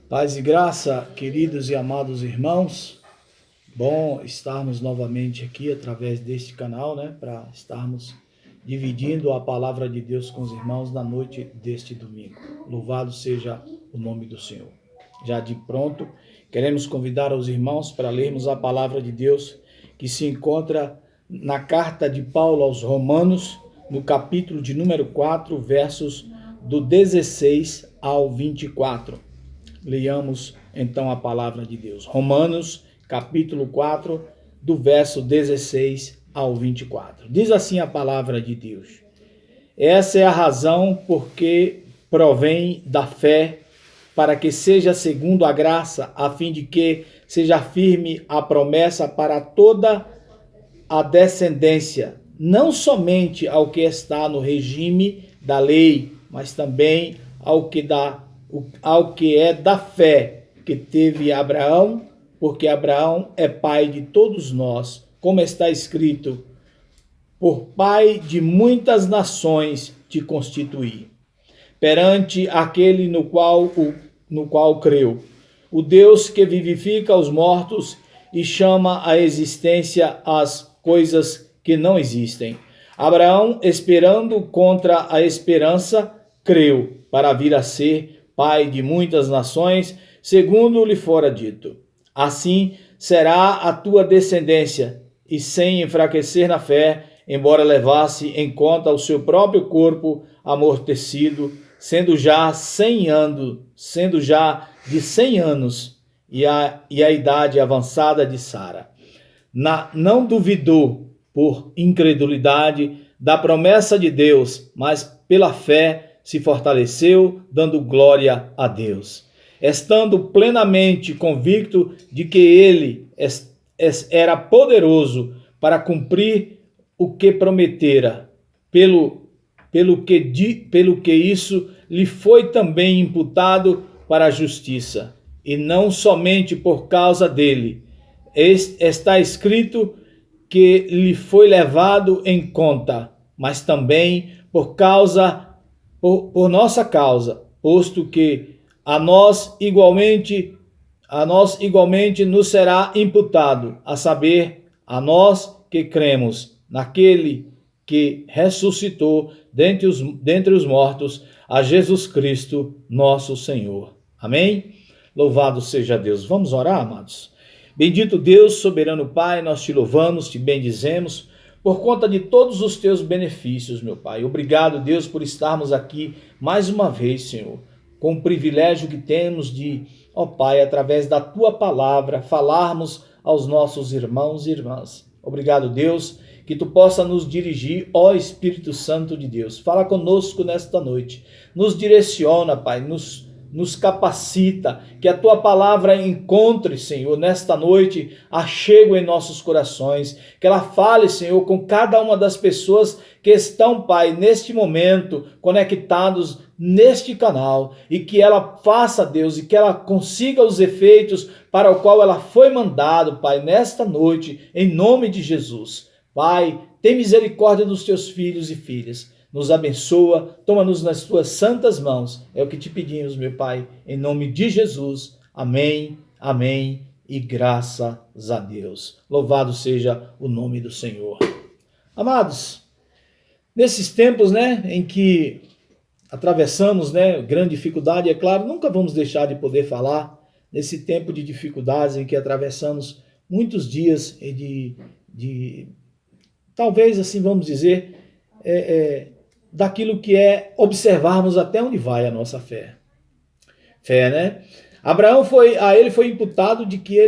Paz e graça, queridos e amados irmãos. Bom estarmos novamente aqui através deste canal, para estarmos dividindo a palavra de Deus com os irmãos na noite deste domingo. Louvado seja o nome do Senhor. Já de pronto, queremos convidar os irmãos para lermos a palavra de Deus que se encontra na carta de Paulo aos Romanos, no capítulo de número 4, versos do 16 ao 24. Leiamos então a palavra de Deus. Romanos, capítulo 4, do verso 16 ao 24. Diz assim a palavra de Deus: Essa é a razão porque provém da fé, para que seja segundo a graça, a fim de que seja firme a promessa para toda a descendência, não somente ao que está no regime da lei, mas também ao que é da fé que teve Abraão, porque Abraão é pai de todos nós, como está escrito: por pai de muitas nações te constituí, perante aquele no qual creu, o Deus que vivifica os mortos e chama à existência as coisas que não existem. Abraão, esperando contra a esperança, creu, para vir a ser pai de muitas nações, segundo lhe fora dito: assim será a tua descendência. E sem enfraquecer na fé, embora levasse em conta o seu próprio corpo amortecido, sendo já de 100 anos, e a idade avançada de Sara. Não duvidou, por incredulidade, da promessa de Deus, mas pela fé se fortaleceu, dando glória a Deus, estando plenamente convicto de que ele era poderoso para cumprir o que prometera, pelo que isso lhe foi também imputado para a justiça, e não somente por causa dele. Está escrito que lhe foi levado em conta, mas também por nossa causa, posto que a nós igualmente nos será imputado, a saber, a nós que cremos naquele que ressuscitou dentre os mortos, a Jesus Cristo, nosso Senhor. Amém? Louvado seja Deus. Vamos orar, amados? Bendito Deus, soberano Pai, nós te louvamos, te bendizemos por conta de todos os teus benefícios, meu Pai. Obrigado, Deus, por estarmos aqui mais uma vez, Senhor, com o privilégio que temos de, ó Pai, através da tua palavra, falarmos aos nossos irmãos e irmãs. Obrigado, Deus, que tu possa nos dirigir, ó Espírito Santo de Deus. Fala conosco nesta noite, nos direciona, Pai, nos capacita, que a tua palavra encontre, Senhor, nesta noite, achego em nossos corações, que ela fale, Senhor, com cada uma das pessoas que estão, Pai, neste momento, conectados neste canal, e que ela faça, Deus, e que ela consiga os efeitos para o qual ela foi mandado, Pai, nesta noite, em nome de Jesus. Pai, tem misericórdia dos teus filhos e filhas. Nos abençoa, toma-nos nas tuas santas mãos. É o que te pedimos, meu Pai, em nome de Jesus. Amém, amém e graças a Deus. Louvado seja o nome do Senhor. Amados, nesses tempos, em que atravessamos, grande dificuldade, é claro, nunca vamos deixar de poder falar nesse tempo de dificuldades em que atravessamos muitos dias de talvez assim vamos dizer, daquilo que é observarmos até onde vai a nossa fé. Fé, né? A ele foi imputado de que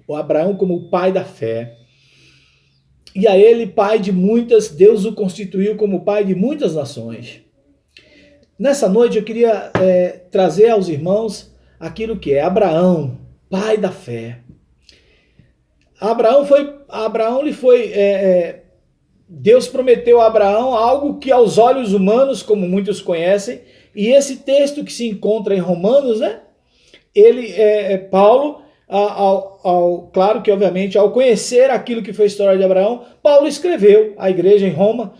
o Abraão como o pai da fé. E a ele, pai de muitas, Deus o constituiu como pai de muitas nações. Nessa noite eu queria trazer aos irmãos aquilo que é Abraão, pai da fé. Deus prometeu a Abraão algo que aos olhos humanos, como muitos conhecem, e esse texto que se encontra em Romanos, Paulo claro que, obviamente, ao conhecer aquilo que foi a história de Abraão, Paulo escreveu à igreja em Roma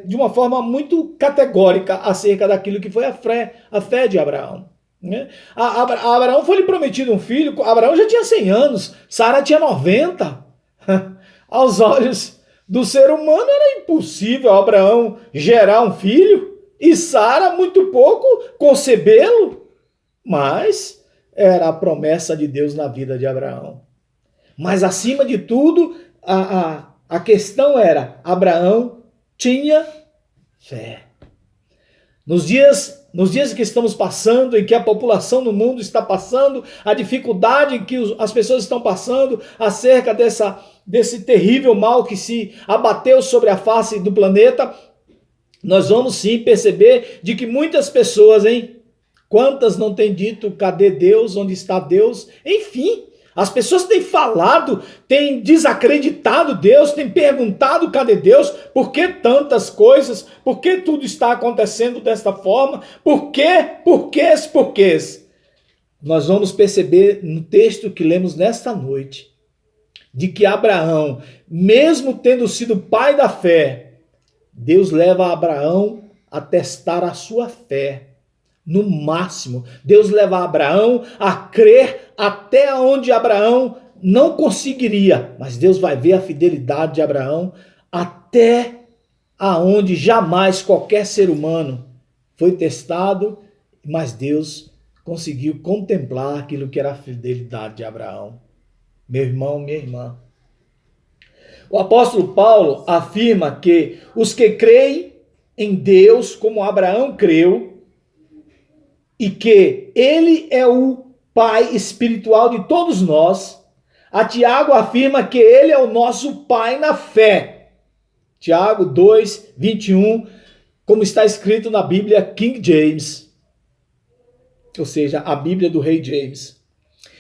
de uma forma muito categórica acerca daquilo que foi a fé de Abraão. Né? A Abraão foi lhe prometido um filho, Abraão já tinha 100 anos, Sara tinha 90. Aos olhos do ser humano era impossível Abraão gerar um filho e Sara muito pouco concebê-lo, mas era a promessa de Deus na vida de Abraão. Mas acima de tudo, a questão era, Abraão tinha fé. Nos dias que estamos passando, em que a população no mundo está passando, a dificuldade em que as pessoas estão passando acerca desse terrível mal que se abateu sobre a face do planeta, nós vamos sim perceber de que muitas pessoas, quantas não têm dito, cadê Deus, onde está Deus? Enfim, as pessoas têm falado, têm desacreditado Deus, têm perguntado cadê Deus, por que tantas coisas, por que tudo está acontecendo desta forma, por quê? Nós vamos perceber no texto que lemos nesta noite, de que Abraão, mesmo tendo sido pai da fé, Deus leva Abraão a testar a sua fé. No máximo, Deus leva Abraão a crer até onde Abraão não conseguiria, mas Deus vai ver a fidelidade de Abraão até aonde jamais qualquer ser humano foi testado, mas Deus conseguiu contemplar aquilo que era a fidelidade de Abraão. Meu irmão, minha irmã, o apóstolo Paulo afirma que os que creem em Deus, como Abraão creu, e que ele é o pai espiritual de todos nós, a Tiago afirma que ele é o nosso pai na fé. Tiago 2, 21, como está escrito na Bíblia King James, ou seja, a Bíblia do rei James.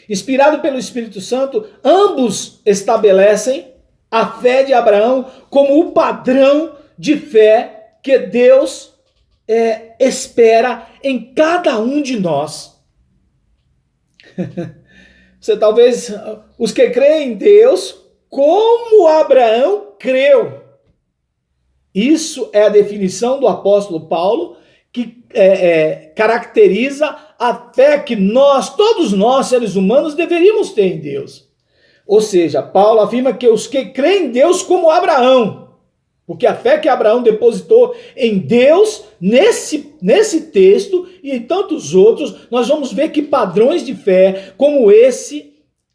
Inspirado pelo Espírito Santo, ambos estabelecem a fé de Abraão como o padrão de fé que Deus espera em cada um de nós. Você talvez, os que creem em Deus, como Abraão creu. Isso é a definição do apóstolo Paulo, que caracteriza a fé que todos nós, seres humanos, deveríamos ter em Deus. Ou seja, Paulo afirma que os que creem em Deus como Abraão, porque a fé que Abraão depositou em Deus, nesse texto e em tantos outros, nós vamos ver que padrões de fé como esse,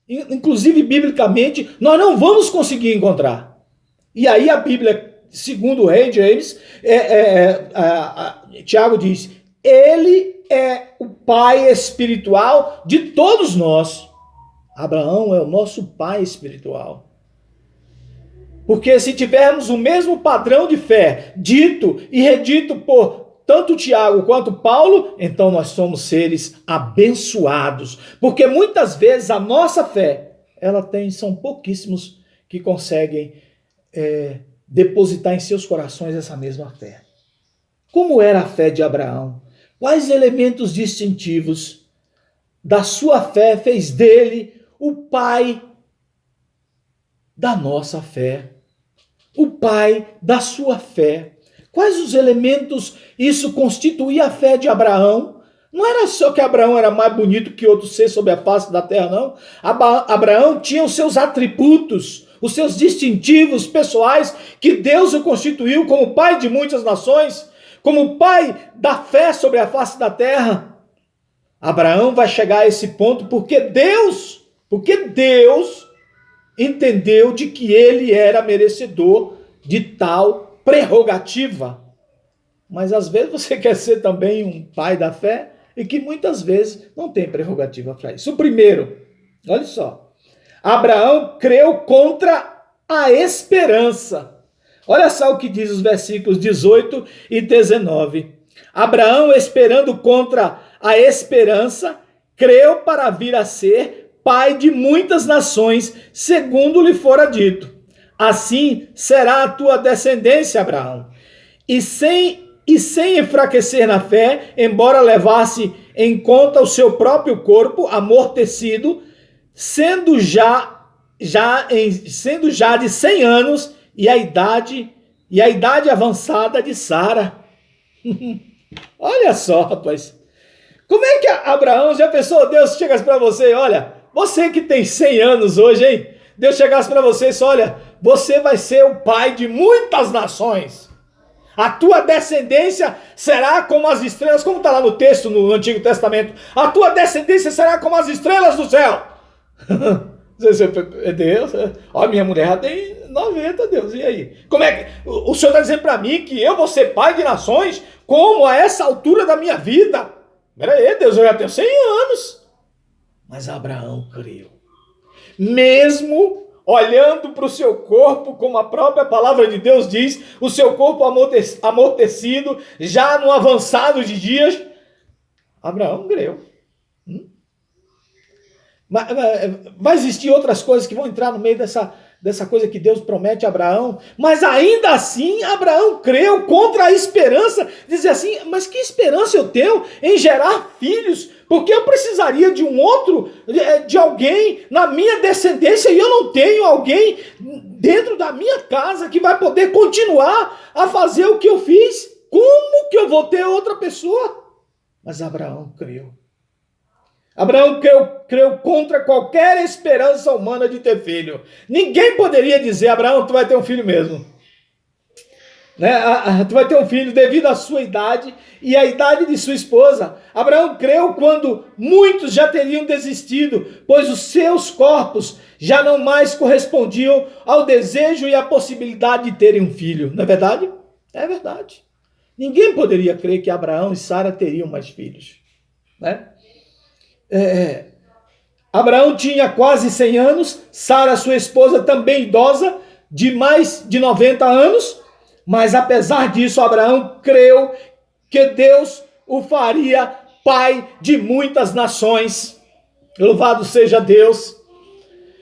inclusive biblicamente, nós não vamos conseguir encontrar. E aí a Bíblia, segundo o rei James, Tiago diz, ele é o pai espiritual de todos nós. Abraão é o nosso pai espiritual. Porque se tivermos o mesmo padrão de fé dito e redito por tanto Tiago quanto Paulo, então nós somos seres abençoados. Porque muitas vezes a nossa fé, são pouquíssimos que conseguem depositar em seus corações essa mesma fé. Como era a fé de Abraão? Quais elementos distintivos da sua fé fez dele o pai da nossa fé? O pai da sua fé. Quais os elementos isso constituía a fé de Abraão? Não era só que Abraão era mais bonito que outro ser sobre a face da terra, não. Abraão tinha os seus atributos, os seus distintivos pessoais, que Deus o constituiu como pai de muitas nações, como pai da fé sobre a face da terra. Abraão vai chegar a esse ponto porque Deus entendeu de que ele era merecedor de tal prerrogativa. Mas às vezes você quer ser também um pai da fé e que muitas vezes não tem prerrogativa para isso. O primeiro, olha só, Abraão creu contra a esperança. Olha só o que diz os versículos 18 e 19. Abraão, esperando contra a esperança, creu para vir a ser pai de muitas nações, segundo lhe fora dito. Assim será a tua descendência, Abraão. E sem enfraquecer na fé, embora levasse em conta o seu próprio corpo amortecido, sendo sendo já de 100 anos e a idade avançada de Sara. Olha só, rapaz. Como é que Abraão, já pensou, Deus chega para você, olha, você que tem 100 anos hoje, hein? Deus chegasse para você e disse, olha, você vai ser o pai de muitas nações. A tua descendência será como as estrelas, como está lá no texto no Antigo Testamento. A tua descendência será como as estrelas do céu. Deus, ó, minha mulher já tem 90, Deus, e aí? Como é que o Senhor está dizendo para mim que eu vou ser pai de nações? Como a essa altura da minha vida? Peraí, Deus, eu já tenho 100 anos. Mas Abraão creu. Mesmo olhando para o seu corpo, como a própria palavra de Deus diz, o seu corpo amortecido, já no avançado de dias, Abraão creu. Vai existir outras coisas que vão entrar no meio dessa coisa que Deus promete a Abraão, mas ainda assim Abraão creu contra a esperança, dizer assim, mas que esperança eu tenho em gerar filhos, porque eu precisaria de um outro, de alguém na minha descendência e eu não tenho alguém dentro da minha casa que vai poder continuar a fazer o que eu fiz, como que eu vou ter outra pessoa? Mas Abraão creu. Abraão creu contra qualquer esperança humana de ter filho. Ninguém poderia dizer, Abraão, tu vai ter um filho mesmo. Né? Tu vai ter um filho devido à sua idade e à idade de sua esposa. Abraão creu quando muitos já teriam desistido, pois os seus corpos já não mais correspondiam ao desejo e à possibilidade de terem um filho. Não é verdade? É verdade. Ninguém poderia crer que Abraão e Sara teriam mais filhos. Né? Abraão tinha quase 100 anos, Sara, sua esposa, também idosa, de mais de 90 anos, mas apesar disso, Abraão creu que Deus o faria pai de muitas nações. Louvado seja Deus.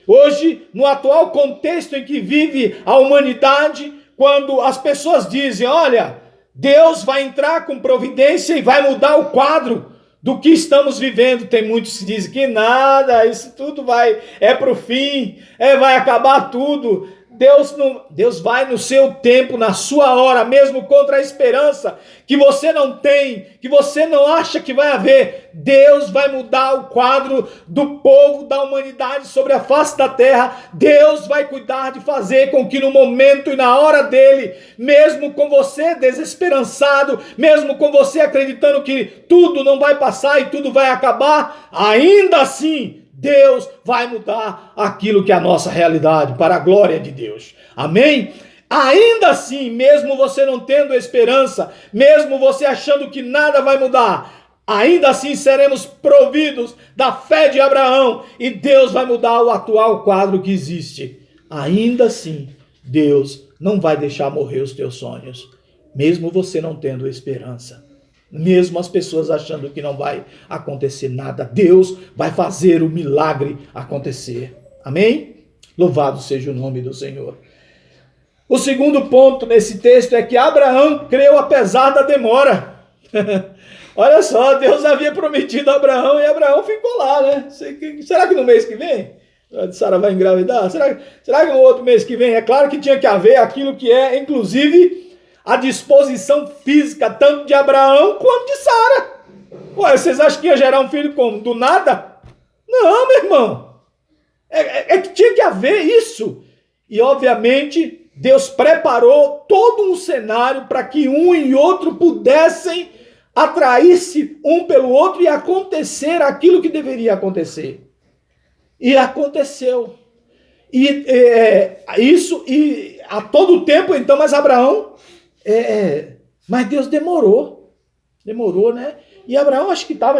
Hoje, no atual contexto em que vive a humanidade, quando as pessoas dizem, olha, Deus vai entrar com providência e vai mudar o quadro do que estamos vivendo, tem muitos que dizem que nada, isso tudo é para o fim, vai acabar tudo. Deus vai no seu tempo, na sua hora, mesmo contra a esperança que você não tem, que você não acha que vai haver. Deus vai mudar o quadro do povo, da humanidade sobre a face da terra. Deus vai cuidar de fazer com que no momento e na hora dele, mesmo com você desesperançado, mesmo com você acreditando que tudo não vai passar e tudo vai acabar, ainda assim, Deus vai mudar aquilo que é a nossa realidade, para a glória de Deus. Amém? Ainda assim, mesmo você não tendo esperança, mesmo você achando que nada vai mudar, ainda assim seremos providos da fé de Abraão e Deus vai mudar o atual quadro que existe. Ainda assim, Deus não vai deixar morrer os teus sonhos, mesmo você não tendo esperança. Mesmo as pessoas achando que não vai acontecer nada, Deus vai fazer o milagre acontecer. Amém? Louvado seja o nome do Senhor. O segundo ponto nesse texto é que Abraão creu apesar da demora. Olha só, Deus havia prometido a Abraão e Abraão ficou lá, né? Será que no mês que vem Sara vai engravidar? Será que no outro mês que vem? É claro que tinha que haver aquilo que é, inclusive, a disposição física tanto de Abraão quanto de Sara. Ué, vocês acham que ia gerar um filho como? Do nada? Não, meu irmão. É que tinha que haver isso. E, obviamente, Deus preparou todo um cenário para que um e outro pudessem atrair-se um pelo outro e acontecer aquilo que deveria acontecer. E aconteceu. Isso a todo tempo, então, mas Abraão... mas Deus demorou, né? E Abraão acho que estava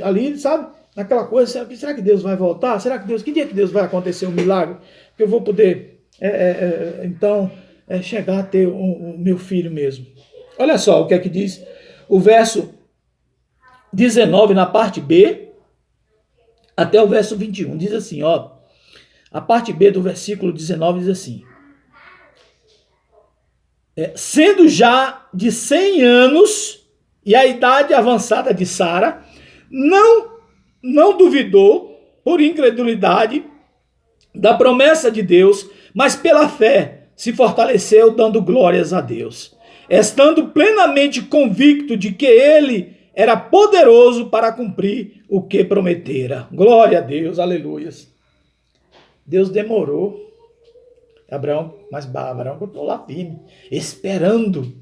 ali, sabe? Naquela coisa, será que Deus vai voltar? Que dia que Deus vai acontecer um milagre? Que eu vou poder, chegar a ter o meu filho mesmo. Olha só o que é que diz o verso 19 na parte B, até o verso 21, diz assim, ó. A parte B do versículo 19 diz assim, sendo já de 100 anos e a idade avançada de Sara, não duvidou por incredulidade da promessa de Deus, mas pela fé se fortaleceu dando glórias a Deus, estando plenamente convicto de que ele era poderoso para cumprir o que prometera. Glória a Deus, aleluias. Deus demorou. Mas Abraão continuou lá firme, esperando.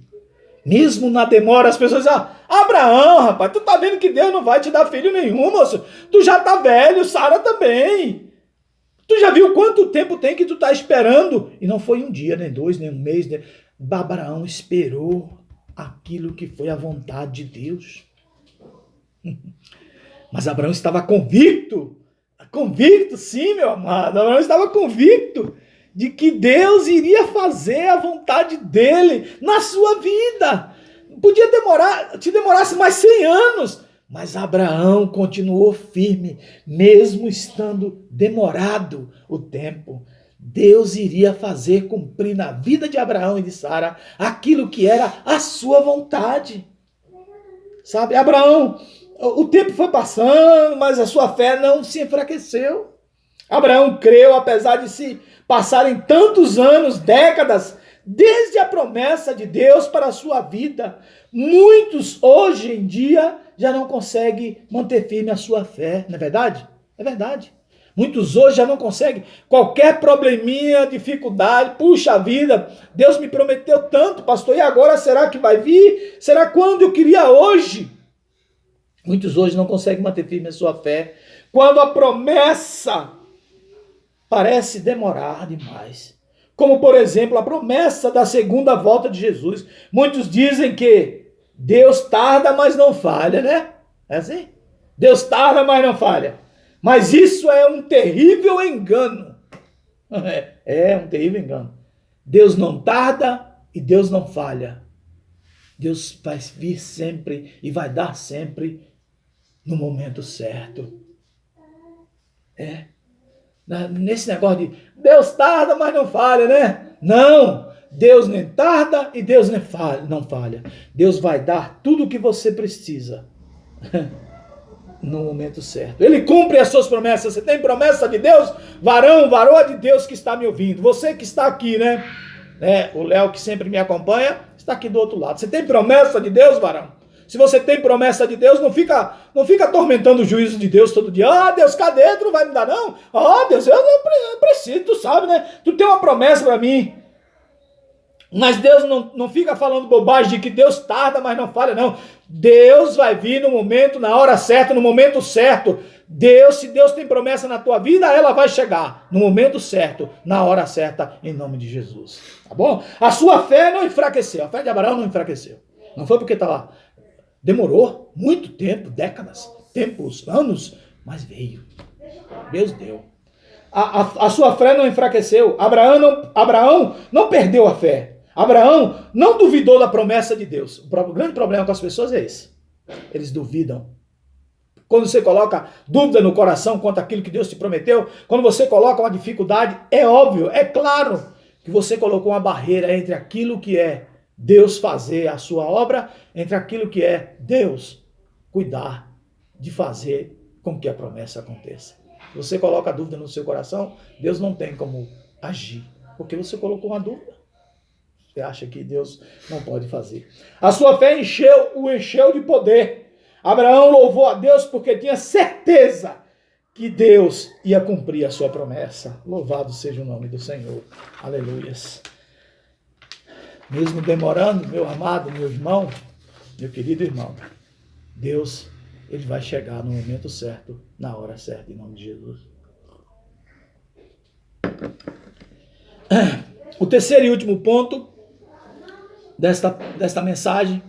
Mesmo na demora, as pessoas dizem, Abraão, rapaz, tu tá vendo que Deus não vai te dar filho nenhum, moço. Tu já tá velho, Sara também. Tu já viu quanto tempo tem que tu tá esperando? E não foi um dia, nem dois, nem um mês. Abraão esperou aquilo que foi a vontade de Deus. Mas Abraão estava convicto. Convicto, sim, meu amado. Abraão estava convicto de que Deus iria fazer a vontade dele na sua vida. Podia demorar, te demorasse mais 100 anos, mas Abraão continuou firme, mesmo estando demorado o tempo. Deus iria fazer cumprir na vida de Abraão e de Sara aquilo que era a sua vontade. Sabe, Abraão, o tempo foi passando, mas a sua fé não se enfraqueceu. Abraão creu, apesar de se passarem tantos anos, décadas, desde a promessa de Deus para a sua vida. Muitos, hoje em dia, já não conseguem manter firme a sua fé, não é verdade? É verdade. Muitos hoje já não conseguem. Qualquer probleminha, dificuldade, puxa vida, Deus me prometeu tanto, pastor, e agora será que vai vir? Será quando eu queria hoje? Muitos hoje não conseguem manter firme a sua fé. Quando a promessa parece demorar demais. Como, por exemplo, a promessa da segunda volta de Jesus. Muitos dizem que Deus tarda, mas não falha, né? É assim? Deus tarda, mas não falha. Mas isso é um terrível engano. É um terrível engano. Deus não tarda e Deus não falha. Deus vai vir sempre e vai dar sempre no momento certo. Nesse negócio de Deus tarda, mas não falha, né? Não, Deus nem tarda e Deus não falha. Deus vai dar tudo o que você precisa no momento certo. Ele cumpre as suas promessas. Você tem promessa de Deus? Varão, varoa de Deus que está me ouvindo. Você que está aqui, né? O Léo que sempre me acompanha, está aqui do outro lado. Você tem promessa de Deus, varão? Se você tem promessa de Deus, não fica atormentando o juízo de Deus todo dia. Deus, cadê? Tu não vai me dar, não? Deus, eu preciso, tu sabe, né? Tu tem uma promessa para mim. Mas Deus não fica falando bobagem de que Deus tarda, mas não falha, não. Deus vai vir no momento, na hora certa, no momento certo. Se Deus tem promessa na tua vida, ela vai chegar no momento certo, na hora certa, em nome de Jesus. Tá bom? A sua fé não enfraqueceu. A fé de Abraão não enfraqueceu. Não foi porque estava... Demorou muito tempo, décadas, tempos, anos, mas veio. Deus deu. A sua fé não enfraqueceu. Abraão não perdeu a fé. Abraão não duvidou da promessa de Deus. O grande problema com as pessoas é esse. Eles duvidam. Quando você coloca dúvida no coração quanto àquilo que Deus te prometeu, quando você coloca uma dificuldade, é óbvio, é claro que você colocou uma barreira entre aquilo que é Deus fazer a sua obra, entre aquilo que é Deus cuidar de fazer com que a promessa aconteça. Se você coloca a dúvida no seu coração, Deus não tem como agir, porque você colocou uma dúvida. Você acha que Deus não pode fazer. A sua fé o encheu de poder. Abraão louvou a Deus porque tinha certeza que Deus ia cumprir a sua promessa. Louvado seja o nome do Senhor. Aleluias. Mesmo demorando, meu amado, meu irmão, meu querido irmão, Deus, ele vai chegar no momento certo, na hora certa, em nome de Jesus. O terceiro e último ponto desta mensagem: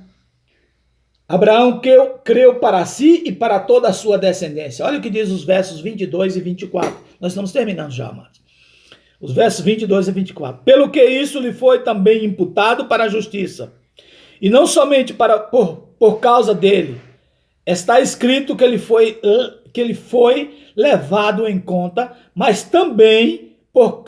Abraão creu para si e para toda a sua descendência. Olha o que diz os versos 22 e 24. Nós estamos terminando já, amados. Os versos 22 e 24. Pelo que isso lhe foi também imputado para a justiça. E não somente por causa dele. Está escrito que ele foi levado em conta, mas também por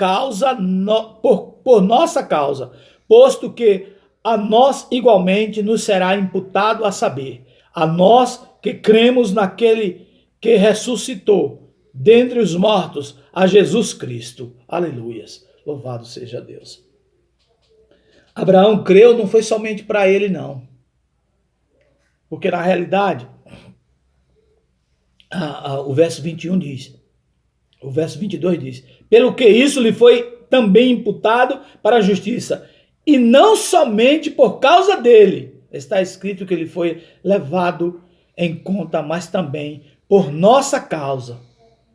nossa causa. Posto que a nós igualmente nos será imputado a saber. A nós que cremos naquele que ressuscitou dentre os mortos a Jesus Cristo. Aleluias. Louvado seja Deus. Abraão creu, não foi somente para ele, não. Porque na realidade, o verso 21 diz, o verso 22 diz, pelo que isso lhe foi também imputado para a justiça, e não somente por causa dele, está escrito que ele foi levado em conta, mas também por nossa causa,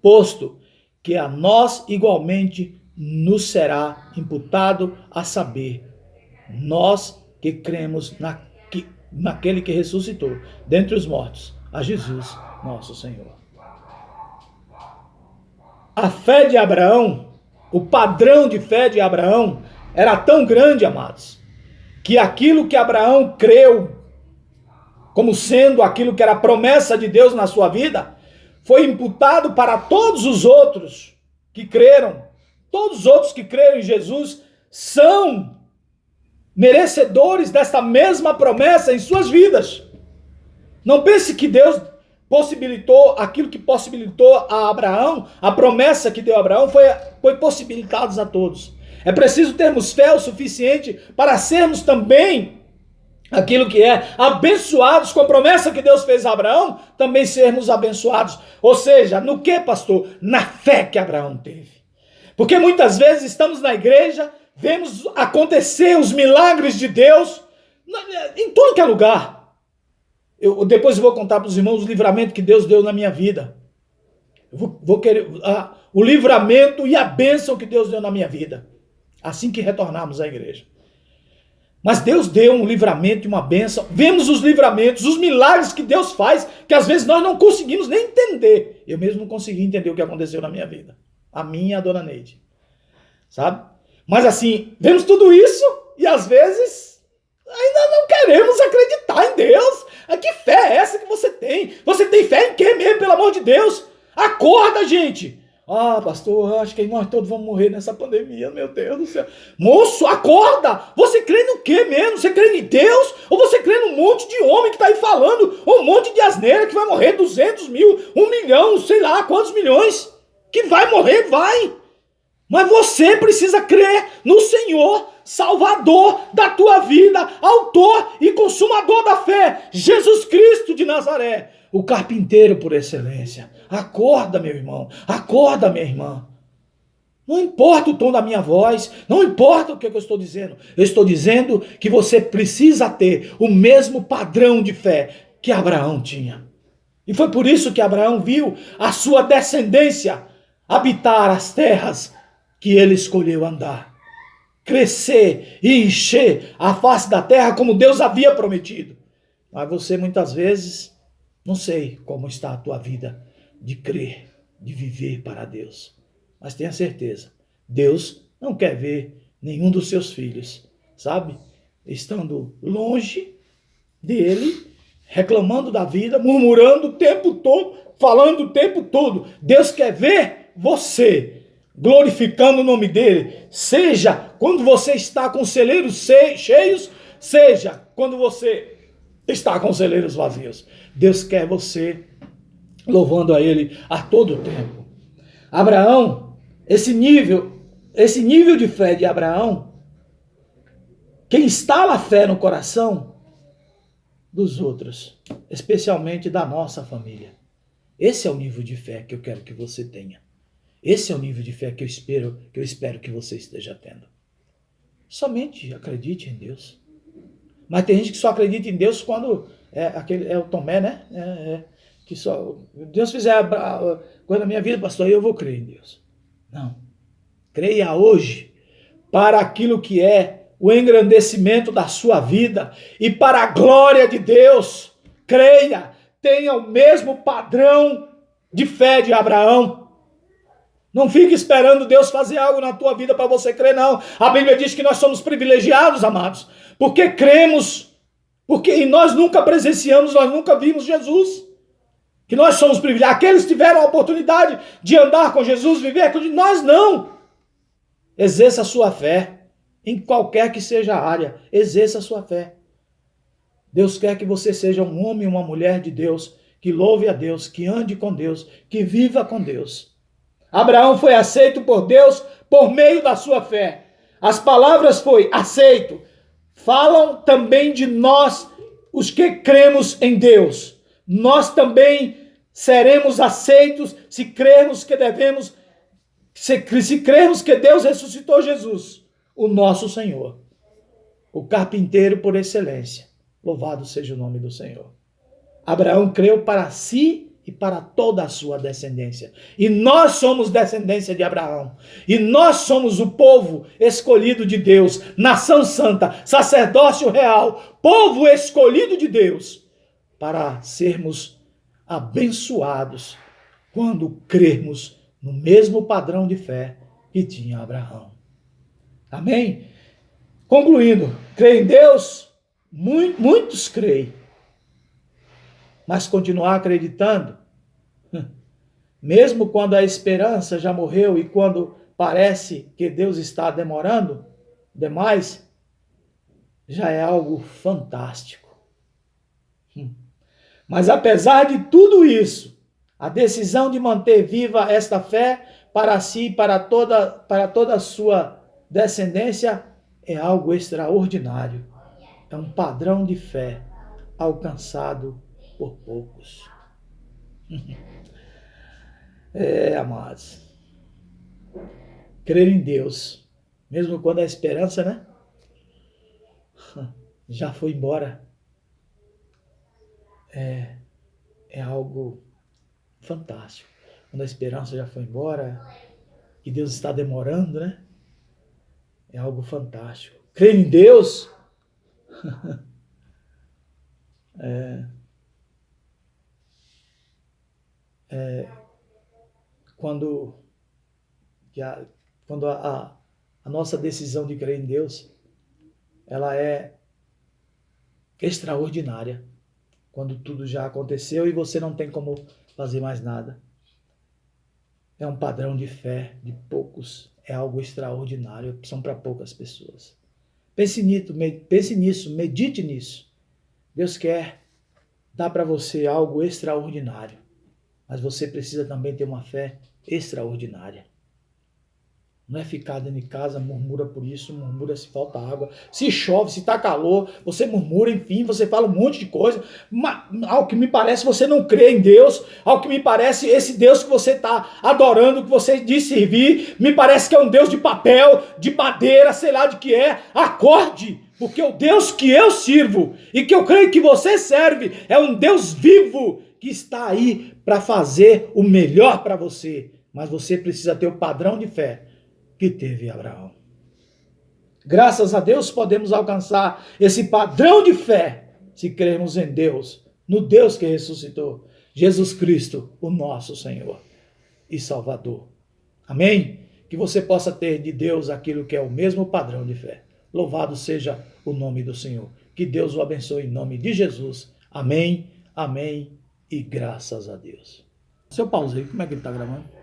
posto que a nós igualmente nos será imputado, a saber, nós que cremos naquele que ressuscitou dentre os mortos, a Jesus, nosso Senhor. A fé de Abraão, o padrão de fé de Abraão era tão grande, amados, que aquilo que Abraão creu como sendo aquilo que era promessa de Deus na sua vida, foi imputado para todos os outros que creram. Todos os outros que creram em Jesus são merecedores desta mesma promessa em suas vidas. Não pense que Deus possibilitou aquilo que possibilitou a Abraão, a promessa que deu a Abraão foi possibilitados a todos. É preciso termos fé o suficiente para sermos também aquilo que é abençoados com a promessa que Deus fez a Abraão, também sermos abençoados. Ou seja, no que, pastor? Na fé que Abraão teve. Porque muitas vezes estamos na igreja, vemos acontecer os milagres de Deus em todo que é lugar. Depois eu vou contar para os irmãos o livramento que Deus deu na minha vida. Vou querer o livramento e a bênção que Deus deu na minha vida, assim que retornarmos à igreja. Mas Deus deu um livramento e uma bênção. Vemos os livramentos, os milagres que Deus faz, que às vezes nós não conseguimos nem entender. Eu mesmo não consegui entender o que aconteceu na minha vida. A minha e a dona Neide. Sabe? Mas assim, vemos tudo isso e às vezes ainda não queremos acreditar em Deus. Que fé é essa que você tem? Você tem fé em quê mesmo, pelo amor de Deus? Acorda, gente! Pastor, acho que nós todos vamos morrer nessa pandemia, meu Deus do céu. Moço, acorda! Você crê no quê mesmo? Você crê em Deus? Ou você crê num monte de homem que está aí falando? Um monte de asneira que vai morrer 200 mil, 1 milhão, sei lá quantos milhões? Que vai morrer, vai! Mas você precisa crer no Senhor, Salvador da tua vida, autor e consumador da fé, Jesus Cristo de Nazaré, o carpinteiro por excelência. Acorda, meu irmão, acorda, minha irmã. Não importa o tom da minha voz, não importa o que eu estou dizendo. Eu estou dizendo que você precisa ter o mesmo padrão de fé que Abraão tinha. E foi por isso que Abraão viu a sua descendência habitar as terras que ele escolheu andar, crescer e encher a face da terra como Deus havia prometido. Mas você muitas vezes, não sei como está a tua vida de crer, de viver para Deus. Mas tenha certeza, Deus não quer ver nenhum dos seus filhos, sabe? Estando longe dele, reclamando da vida, murmurando o tempo todo, falando o tempo todo. Deus quer ver você glorificando o nome dele, seja quando você está com celeiros cheios, seja quando você está com celeiros vazios. Deus quer você louvando a ele a todo tempo. Abraão, esse nível de fé de Abraão, que instala a fé no coração dos outros, especialmente da nossa família. Esse é o nível de fé que eu quero que você tenha. Esse é o nível de fé que eu espero que você esteja tendo. Somente acredite em Deus. Mas tem gente que só acredita em Deus quando é o Tomé, né? Que só Deus fizer a coisa na minha vida, pastor, eu vou crer em Deus. Não. Creia hoje para aquilo que é o engrandecimento da sua vida e para a glória de Deus. Creia, tenha o mesmo padrão de fé de Abraão. Não fique esperando Deus fazer algo na tua vida para você crer, não. A Bíblia diz que nós somos privilegiados, amados, porque cremos, e nós nunca presenciamos, nós nunca vimos Jesus. Que nós somos privilegiados. Aqueles tiveram a oportunidade de andar com Jesus, viver com Jesus, nós não. Exerça a sua fé, em qualquer que seja a área, exerça a sua fé. Deus quer que você seja um homem e uma mulher de Deus, que louve a Deus, que ande com Deus, que viva com Deus. Abraão foi aceito por Deus por meio da sua fé. As palavras foi aceito. Falam também de nós, os que cremos em Deus. Nós também seremos aceitos se crermos que devemos, se crermos que Deus ressuscitou Jesus, o nosso Senhor, o carpinteiro por excelência. Louvado seja o nome do Senhor. Abraão creu para si e para toda a sua descendência. E nós somos descendência de Abraão. E nós somos o povo escolhido de Deus, nação santa, sacerdócio real, povo escolhido de Deus, para sermos abençoados quando crermos no mesmo padrão de fé que tinha Abraão. Amém? Concluindo, creio em Deus, muitos creem. Mas continuar acreditando, mesmo quando a esperança já morreu e quando parece que Deus está demorando demais, já é algo fantástico. Mas apesar de tudo isso, a decisão de manter viva esta fé para si e para toda a sua descendência é algo extraordinário. É um padrão de fé alcançado por poucos. Amados, crer em Deus, mesmo quando a esperança, né, já foi embora, é algo fantástico. Quando a esperança já foi embora e Deus está demorando, né, é algo fantástico. Crer em Deus quando a nossa decisão de crer em Deus, ela é extraordinária. Quando tudo já aconteceu e você não tem como fazer mais nada. É um padrão de fé de poucos, é algo extraordinário, são para poucas pessoas. Pense nisso, medite nisso. Deus quer dar para você algo extraordinário, mas você precisa também ter uma fé extraordinária. Não é ficar dentro de casa, murmura por isso, murmura se falta água, se chove, se está calor, você murmura, enfim, você fala um monte de coisa. Mas, ao que me parece, você não crê em Deus. Ao que me parece, esse Deus que você está adorando, que você diz servir, me parece que é um Deus de papel, de madeira, sei lá de que é. Acorde, porque o Deus que eu sirvo e que eu creio que você serve é um Deus vivo que está aí para fazer o melhor para você. Mas você precisa ter o padrão de fé que teve Abraão. Graças a Deus podemos alcançar esse padrão de fé se crermos em Deus, no Deus que ressuscitou, Jesus Cristo, o nosso Senhor e Salvador. Amém? Que você possa ter de Deus aquilo que é o mesmo padrão de fé. Louvado seja o nome do Senhor. Que Deus o abençoe em nome de Jesus. Amém, amém e graças a Deus. Seu pausei, como é que ele está gravando?